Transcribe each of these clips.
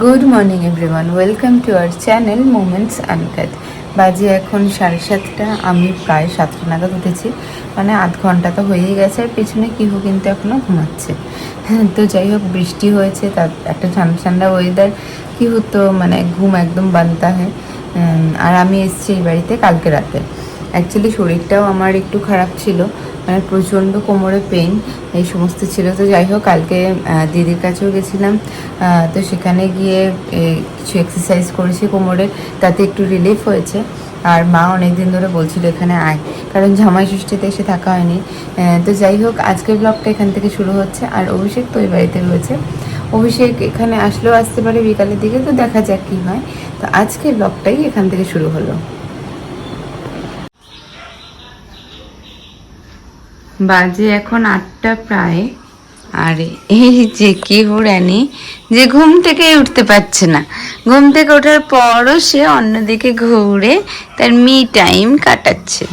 Good morning everyone, welcome to our channel moments uncut. বাজে এখন 7:30। আমি প্রায় 7টা নাগাদ উঠেছি, মানে আধ ঘন্টা তো হয়েই গেছে। আর পেছনে কিহু কিন্তু এখনও ঘুমাচ্ছে। তো যাই হোক, বৃষ্টি হয়েছে, তার একটা ঠান্ডা ঠান্ডা ওয়েদার। কিহু তো মানে ঘুম একদম বানতা হয়। আর আমি এসেছি এই বাড়িতে কালকে রাতে। অ্যাকচুয়ালি শরীরটাও আমার একটু খারাপ ছিল, মানে প্রচণ্ড কোমরে পেইন এই সমস্ত ছিল। তো যাই হোক, কালকে দিদির কাছেও গেছিলাম। তো সেখানে গিয়ে কিছু এক্সারসাইজ করেছি কোমরের, তাতে একটু রিলিফ হয়েছে। আর মা অনেক দিন ধরে বলছিল এখানে আয়, কারণ জামাই ষষ্ঠীতে এসে থাকা হয়নি। তো যাই হোক, আজকের ব্লগটা এখান থেকে শুরু হচ্ছে। আর অভিষেক তো ওই বাড়িতে রয়েছে। অভিষেক এখানে আসলেও আসতে পারে বিকালের দিকে, তো দেখা যাক কী হয়। তো আজকের ব্লগটাই এখান থেকে শুরু হলো। বাজে এখন 8টা প্রায়। আর এই যে কি হুড়ানি, যে ঘুম থেকে উঠতে পারছে না। ঘুম থেকে ওঠার পরও সে অন্যদিকে ঘুরে তার মি টাইম কাটাচ্ছে।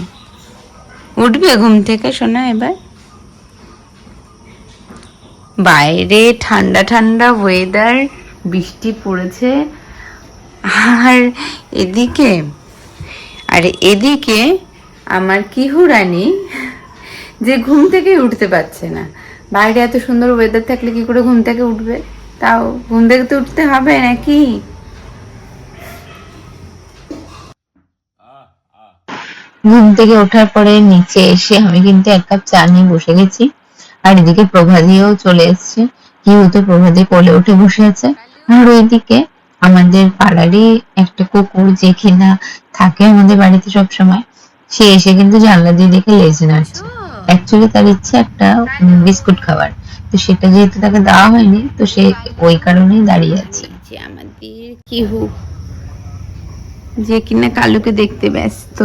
উঠবে ঘুম থেকে শোনা এবার? বাইরে ঠান্ডা ঠান্ডা ওয়েদার, বৃষ্টি পড়েছে। আর এদিকে এদিকে আমার কিহুরানি যে ঘুম থেকে উঠতে পারছে না। বাইরে এত সুন্দর ওয়েদার থাকলে কি করে ঘুম থেকে উঠবে? তাও ঘুম থেকে তো উঠতে হবে নাকি? ঘুম থেকে ওঠার পরে নিচে এসে আমি কিন্তু এক কাপ চা নিয়ে বসে গেছি। আর এদিকে প্রভাদিও চলে এসছে। কি হতো, প্রভাদি কোলে উঠে বসে আছে। আর ওইদিকে আমাদের পাড়ারই একটা কুকুর, যে কিনা থাকে আমাদের বাড়িতে সবসময়, সে এসে কিন্তু জানলা দিয়ে দেখে লেজে নাড়ছে। অ্যাকচুয়ালি তার ইচ্ছে একটা বিস্কুট খাবার, তো সেটা যেহেতু তাকে দেওয়া হয়নি, তো সে ওই কারণেই দাঁড়িয়ে আছে। আমাদের কিহু, যে কিনা কালুকে দেখতে ব্যস্ত।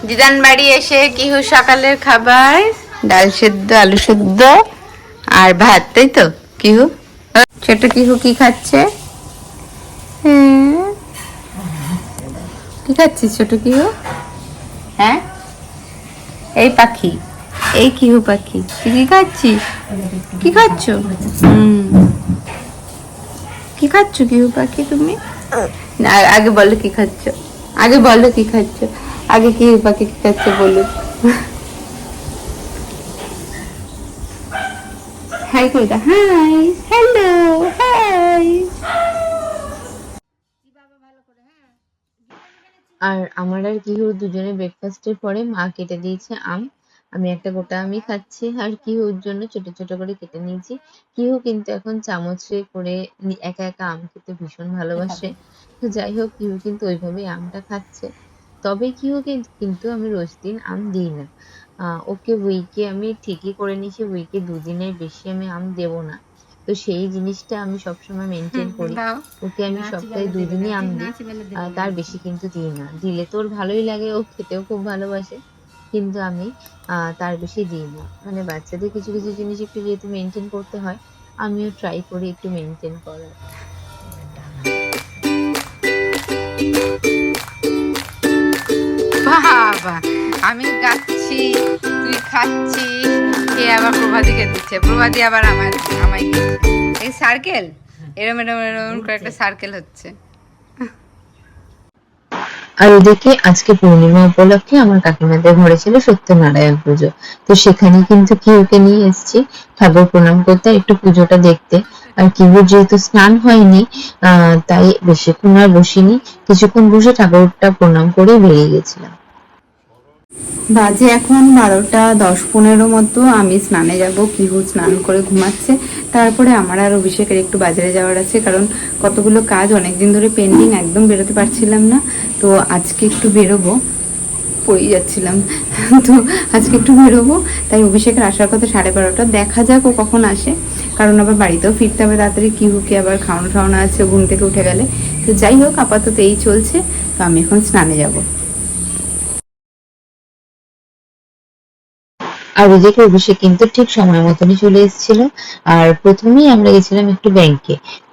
দিদান বাড়ি এসে কিহু সকালের খাবার ডাল সেদ্ধ, আলু সেদ্ধ আর ভাত, তাই তো কিহু? ছোট কিহু কি খাচ্ছে? কি খাচ্ছিস ছোট কিহু? হ্যাঁ, এই পাখি, এই কিহু পাখি, তুই কি খাচ্ছিস? কি খাচ্ছ? কি খাচ্ছ কিহু পাখি তুমি? না, আগে বলো কি খাচ্ছ, আগে বলো কি খাচ্ছ, আগে কিহু পাখি কি খাচ্ছে বলো। হাই করে দাও, হাই, হ্যালো, হাই। আর আমার আর কিহুর দুজনে ব্রেকফাস্টের পরে মা কেটে দিয়েছে আম। আমি একটা গোটা আমই খাচ্ছি, আর কিহুর জন্য ছোট ছোট করে কেটে নিয়েছি। কিহু কিন্তু এখন চামচে করে একা একা আম খেতে ভীষণ ভালোবাসে। তো যাই হোক, কিহু কিন্তু ওইভাবেই আমটা খাচ্ছে। তবে কিহুকে কিন্তু আমি রোজ দিন আম দিই না। ওকে উইকে আমি ঠিকই করে নিয়েছি, উইকে 2 দিনের বেশি আমি আম দেবো না। তো সেই জিনিসটা আমি সবসময় মেনটেন করি। ওকে আমি সপ্তাহে 2 দিনই আম দিই, তার বেশি কিন্তু দিই না। দিলে তো ওর ভালোই লাগে, ও খেতেও খুব ভালোবাসে, কিন্তু আমি তার বেশি দিই না। মানে বাচ্চাদের কিছু কিছু জিনিস একটু যেহেতু মেনটেন করতে হয়, আমিও ট্রাই করি একটু মেনটেন করার। বাবা, আমি গাচ্ছি, তুই খাচ্ছিস, কে আবার প্রভাতিকে দিচ্ছে, প্রভাতি আবার আমায় দিচ্ছে। এই সার্কেল, এরম এরম এরম করে একটা সার্কেল হচ্ছে। আর ওদিকে আজকে পূর্ণিমা উপলক্ষে আমার কাকিমাদের ঘরে ছিল সত্যনারায়ণ পুজো। তো সেখানে কিন্তু কিউকে নিয়ে এসেছি ঠাকুর প্রণাম করতে, একটু পুজোটা দেখতে। আর কিউর যেহেতু স্নান হয়নি, তাই বেশিক্ষণ আর বসিনি, কিছুক্ষণ বসে ঠাকুরটা প্রণাম করে বেরিয়ে গেছিলাম। বাজে এখন 12:10-15 মতো। আমি স্নানে যাব, কিহু স্নান করে ঘুমাচ্ছে। তারপরে আমার আর অভিষেকের একটু বাজারে যাওয়ার আছে, কারণ কতগুলো কাজ অনেকদিন ধরে পেন্ডিং, একদম বেরোতে পারছিলাম না। তো আজকে একটু বেরোবো, পড়ে যাচ্ছিলাম। তো আজকে একটু বেরোবো, তাই অভিষেকের আসার কথা 12:30। দেখা যাক ও কখন আসে, কারণ আবার বাড়িতেও ফিরতে হবে তাড়াতাড়ি। কিহুকে আবার খাওয়ানো ঠাওয়ানো আছে ঘুম থেকে উঠে গেলে। তো যাই হোক, আপাতত এই চলছে। তো আমি এখন স্নানে যাবো। আর ওদিকে অভিষেক কিন্তু ঠিক সময় মতনই চলে এসেছিল। আর প্রথমেই আমরা গেছিলাম একটু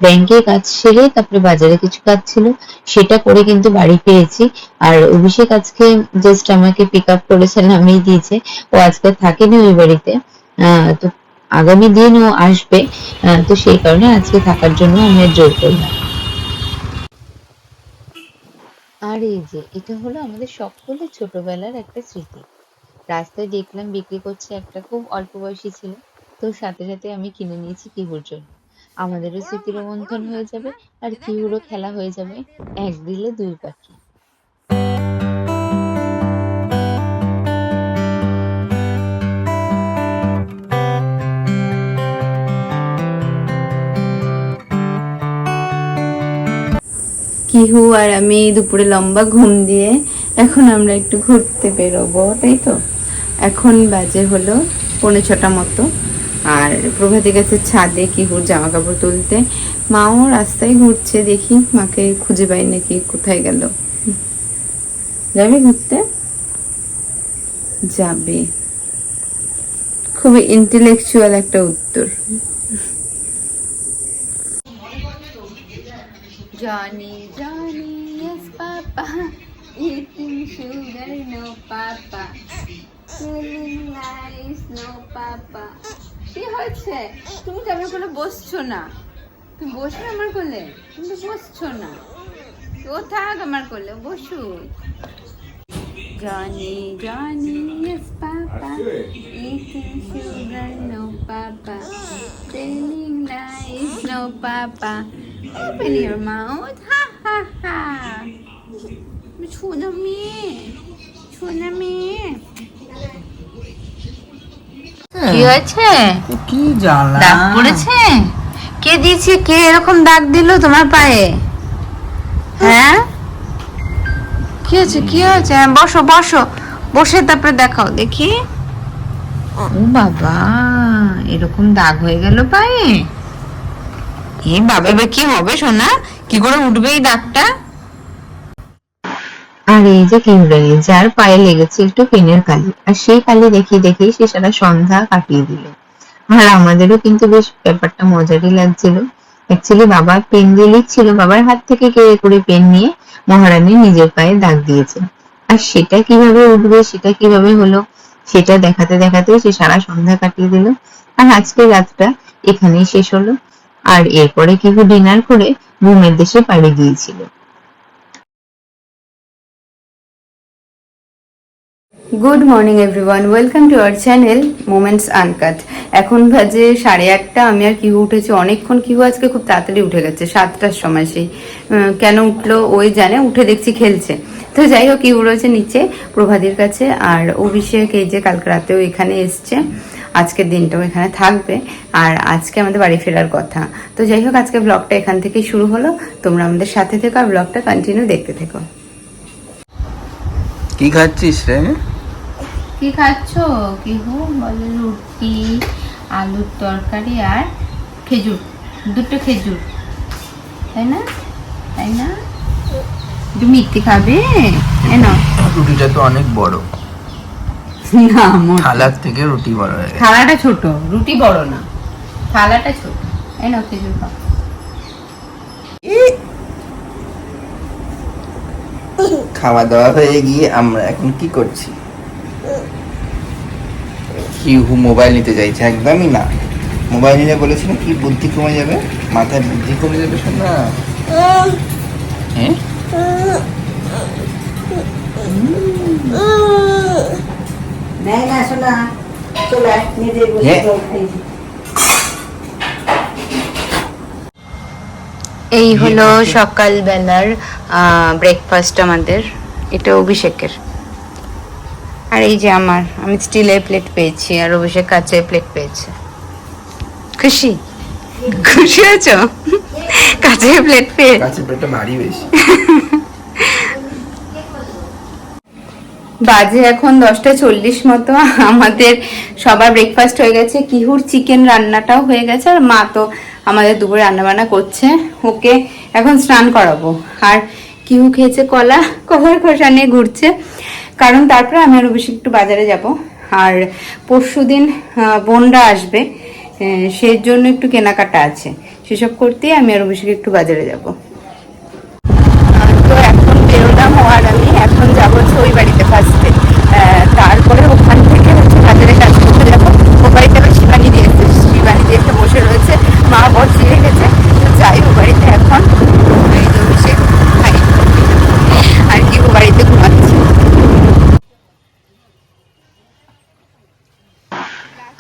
ব্যাংকে কাজ সেরে তারপরে বাজারে কিছু কাজ ছিল সেটা করে কিন্তু বাড়ি ফিরেছি। আর অভিষেক আজকে জাস্ট আমাকে পিক আপ করেছে, নামিয়ে দিয়েছে। ও আজকে থাকেনি ওই বাড়িতে, তো আগামী দিন ও আসবে, তো সেই কারণে আজকে থাকার জন্য আমি আর জোর করলাম। আর এই যে এটা হলো আমাদের সকলের ছোটবেলার একটা স্মৃতি। রাস্তায় দেখলাম বিক্রি করছে, একটা খুব অল্প বয়সী ছিল, তো সাথে সাথে আমি কিনে নিয়েছি কিহুর জন্য। আমাদেরও স্মৃতি রোমন্থন হয়ে যাবে আর কিহুরও খেলা হয়ে যাবে, এক দিলে দুই পাখি। কিহু আর আমি দুপুরে লম্বা ঘুম দিয়ে এখন আমরা একটু ঘুরতে বেরোবো, তাই তো। এখন বাজে হলো 6:45 মতো, আর প্রভাতী গেছে ছাদে কিহুর জামা কাপড় তুলতে। মাও রাস্তায় ঘুরছে, দেখি মাকে খুঁজে পাই নাকি, কোথায় গেল। যাবে ঘুরতে? যাবে। খুবই ইন্টেলেকচুয়াল একটা উত্তর। Johnny, Johnny, yes papa, eating sugar, no papa, feeling nice, no papa. কি হচ্ছে? তুমি তো আমার কোলে বসছো না, তুমি বসবে আমার কোলে, তুমি তো বসছো না। ও থাক আমার কোলে, Basu. Johnny, Johnny, yes papa, eating sugar, no papa, feeling nice, no papa. Open your mouth, ha ha ha. Chuna me. কি হয়েছে? কি জ্বালা, দাগ পড়েছে? কে দিয়েছে? কে এরকম দাগ দিল তোমার পায়ে? হ্যাঁ, কি হয়েছে? কি হয়েছে? বসো বসো, বসে তারপরে দেখাও দেখি। ও বাবা, এরকম দাগ হয়ে গেল পায়ে। এ বাবা, এবার কি হবে সোনা? কি করে উঠবে এই দাগটা? আর এই যে কিমরানি, যার পায়ে লেগেছে একটু পেনের কালি, আর সেই কালি দেখিয়ে দেখিয়ে সে সারা সন্ধ্যা কাটিয়ে দিল। আর আমাদেরও কিন্তু বেশ ব্যাপারটা মজারই লাগছিল। অ্যাকচুয়ালি বাবা পেন দিয়ে লিখছিল, বাবার হাত থেকে কেড়ে করে পেন নিয়ে মহারানী নিজের পায়ে দাগ দিয়েছে। আর সেটা কিভাবে উঠবে, সেটা কিভাবে হলো, সেটা দেখাতে দেখাতে সে সারা সন্ধ্যা কাটিয়ে দিল। আর আজকের রাতটা এখানেই শেষ হলো। আর এরপরে কিহু ডিনার করে ঘুমের দেশে পাড়ি দিয়েছিল। Good morning everyone, welcome to our channel moments uncut. এখন বাজে 8:30, আমি আর কিহু উঠেছি অনেকক্ষণ। কিহু আজকে খুব তাড়াতাড়ি উঠে গেছে, 7টার সময়। সেই কেন উঠলো ওই জানে, উঠে দেখছি খেলছে। তো যাই হোক, কিহু রয়েছে নিচে প্রভাতীর কাছে, আর অভিষেক এই যে কালকে রাতেও এখানে এসছে, আজকের দিনটাও এখানে থাকবে। আর আজকে আমাদের বাড়ি ফেরার কথা। তো যাই হোক, আজকে ব্লগটা এখান থেকেই শুরু হলো। তোমরা আমাদের সাথে থেকো আর ব্লগটা কন্টিনিউ দেখতে থেকো। কি খাচ্ছিস রে? কি খাচ্ছ কিহু? বলে রুটি, আলুর তরকারি আর খেজুর, দুটো খেজুর, তাই না? তাই না? একটু মিষ্টি খাবে? না, রুটিটা তো অনেক বড়, থালার থেকে রুটি বড় হয়ে গেছে। থালাটা ছোট, রুটি বড় না, থালাটা ছোট। এই নাও খেজুর খাও। খাওয়া দাওয়া হয়ে গিয়ে আমরা এখন কি করছি? কিহু মোবাইল নিতে চাইছে। একদমই না, মোবাইল নিলে বলেছিল কি বুদ্ধি কমে যাবে, মাথায় বুদ্ধি কমে যাবে শোনা। হ্যাঁ, এই হলো সকালবেলার ব্রেকফাস্ট আমাদের। এটা অভিষেকের, আর এই যে আমি স্টিলের প্লেট পেয়েছি আর অভিষেক কাচের প্লেট পেয়েছে। খুশি? খুশি হয়েছো কাচের প্লেট পেয়ে? কাছের প্লেটটা ভারী বেশি। বাজে এখন 10:40 মতো। আমাদের সবার ব্রেকফাস্ট হয়ে গেছে, কিহুর চিকেন রান্নাটাও হয়ে গেছে, আর মা তো আমাদের দুপুরে রান্না বান্না করছে। ওকে এখন স্নান করাবো। আর কিহু খেয়েছে কলার খোসা নিয়ে ঘুরছে, কারণ তারপরে আমি আর অভিষেক একটু বাজারে যাব। আর পরশুদিন বোনরা আসবে, সেই জন্য একটু কেনাকাটা আছে, সেসব করতেই আমি আর অভিষেক একটু বাজারে যাব। তো এখন বেরোলাম, আর আমি এখন যাবো হচ্ছে ওই বাড়িতে ফার্স্টে, তারপরে ওখান থেকে হচ্ছে বাজারে কাজ করতে যাবো। ও বাড়িতে আবার শিবানী দিয়ে এসেছে, শিবানী দিয়ে একটা বসে রয়েছে, মা বসিয়ে রেখেছে। তো যাই ও বাড়িতে এখন, এই যে অভিষেক ভাই আর কি ও বাড়িতে ঘুমাচ্ছে।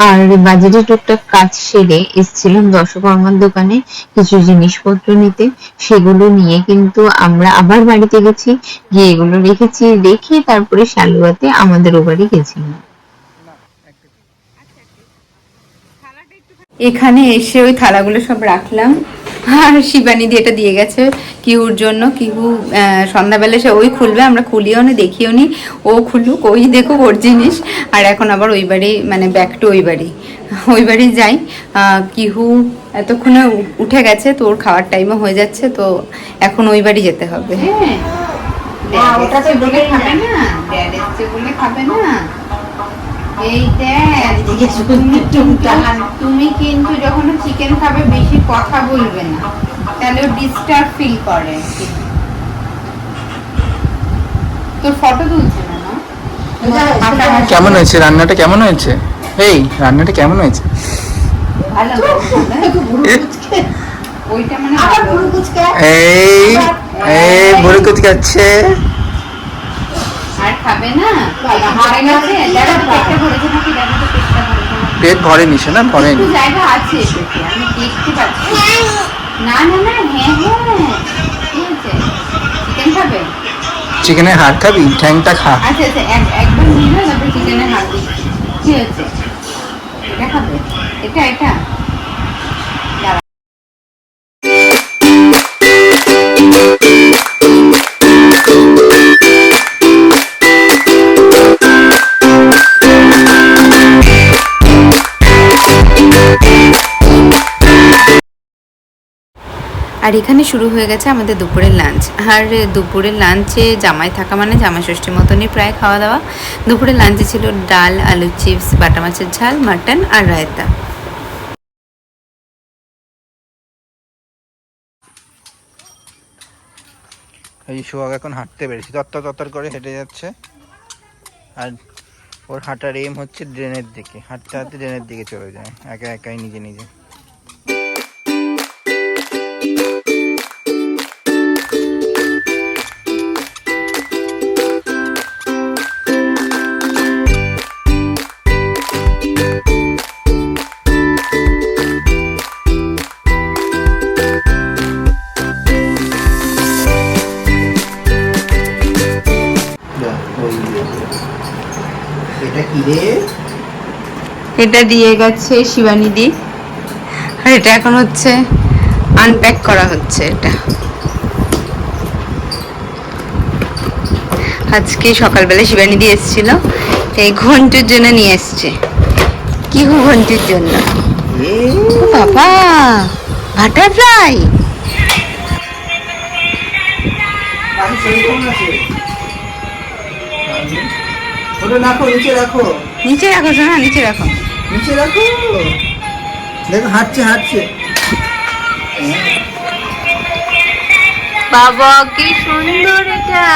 আর বাজারে টুকটাক কাজ সেরে এসেছিলাম দশকর্মার দোকানে কিছু জিনিসপত্র নিতে, সেগুলো নিয়ে কিন্তু আমরা আবার বাড়িতে গেছি, গিয়ে এগুলো রেখেছি, রেখে তারপরে শালুয়াতে আমাদের ও বাড়ি গেছিলাম। এখানে এসে ওই থালাগুলো সব রাখলাম, আর শিবানী দিয়ে এটা দিয়ে গেছে কিহুর জন্য। কিহু সন্ধ্যাবেলা সে ওই খুলবে, আমরা খুলিও নি দেখিও নি, ও খুলুক, ওই দেখুক ওর জিনিস। আর এখন আবার ওই বাড়ি মানে ব্যাক টু ওই বাড়ি যাই। কিহু এতক্ষণে উঠে গেছে, তো ওর খাওয়ার টাইমও হয়ে যাচ্ছে, তো এখন ওই বাড়ি যেতে হবে। ওটা তো বলে খাবে না, ড্যাড এসছে বলে খাবে না। তুমি কিন্তু যখন চিকেন খাবে বেশি কথা বলবে না, তাহলে ও ডিস্টার্ব ফিল করে। তোর ফটো তুলছে না? কেমন হয়েছে রান্নাটা? কেমন হয়েছে? এই রান্নাটা কেমন হয়েছে? ভালো। ওইটা মানে এই এই ভুড়ি কুচকাচ্ছে। আর খাবে না? ভরে গেছে? দেখো তো পেটটা ভরেছে নাকি, দেখো তো পেটটা ভরেছে নাকি। পেট ভরেনি শোনা, ভরেনি। একটু জায়গা আছে পেটে, আমি দেখতে পাচ্ছি। না না না, হ্যাঁ হ্যাঁ, কি হয়েছে? চিকেন খাবে? চিকেনের হাড় খাবি? ঠ্যাংটা খা। আচ্ছা আচ্ছা, একবার নিয়ে নাও, তারপরে চিকেনের হাত দিচ্ছি। কি হয়েছে? এটা খাবে? এটা এটা দাঁড়া। আর এখানে শুরু হয়ে গেছে আমাদের দুপুরের লাঞ্চ। আর দুপুরের লাঞ্চে জামাই থাকা মানে জামাই ষষ্ঠীর মতনই প্রায় খাওয়া দাওয়া। দুপুরের লাঞ্চে ছিল ডাল, আলু চিপস, বাটা মাছের ঝাল, মাটন আর রায়তা। এই সোহাগ এখন হাঁটতে পেরেছি, তত্তর করে হেঁটে যাচ্ছে। আর ওর হাঁটার এম হচ্ছে ড্রেনের দিকে, হাঁটতে হাঁটতে ড্রেনের দিকে চলে যায় একা একাই নিজে নিজে। এটা কি রে? এটা দিয়ে গেছে শিবানী দি, আর এটা এখন হচ্ছে আনপ্যাক করা হচ্ছে। এটা আজকে সকালবেলা শিবানী দি এসেছিল, এই ঘন্টুর জন্য নিয়ে এসছে। কি ঘন্টুর জন্য? ও বাবা, বাটারফ্লাই। নিচে রাখো, নিচে রাখো সোনা, নিচে রাখো। নিচে রাখো। দেখো হাঁটছে হাঁটছে। বাবা কি সুন্দর এটা।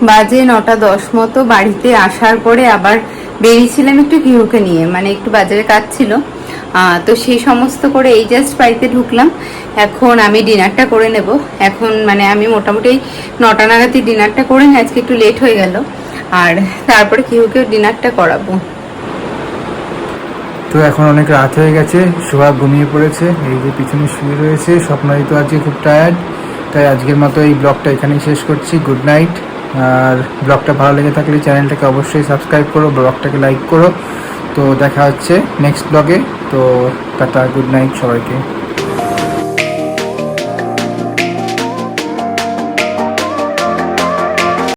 বাজে 9:10 মতো। বাড়িতে আসার পরে আবার বেরিয়েছিলাম একটু কিহুকে নিয়ে, মানে একটু বাজারে কাজ ছিল, তো সেই সমস্ত করে এই জাস্ট বাড়িতে ঢুকলাম। এখন আমি ডিনারটা করে নেব। এখন মানে আমি মোটামুটি 9টা নাগাদই ডিনারটা করে নিই, আজকে একটু লেট হয়ে গেল। আর তারপরে কিহুকে ডিনারটা করাবো। তো এখন অনেক রাত হয়ে গেছে, সোহাগ ঘুমিয়ে পড়েছে, এই যে পিছনে শুয়ে রয়েছে। স্বপ্নই তো আজকে খুব টায়ার্ড, তাই আজকের মতো এই ব্লগটা এখানেই শেষ করছি। Good night. আর ব্লগটা ভালো লেগে থাকলে চ্যানেলটাকে অবশ্যই সাবস্ক্রাইব করো, ব্লগটাকে লাইক করো। তো দেখা হচ্ছে নেক্সট ব্লগে। তো টাটা, গুড নাইট সবাইকে।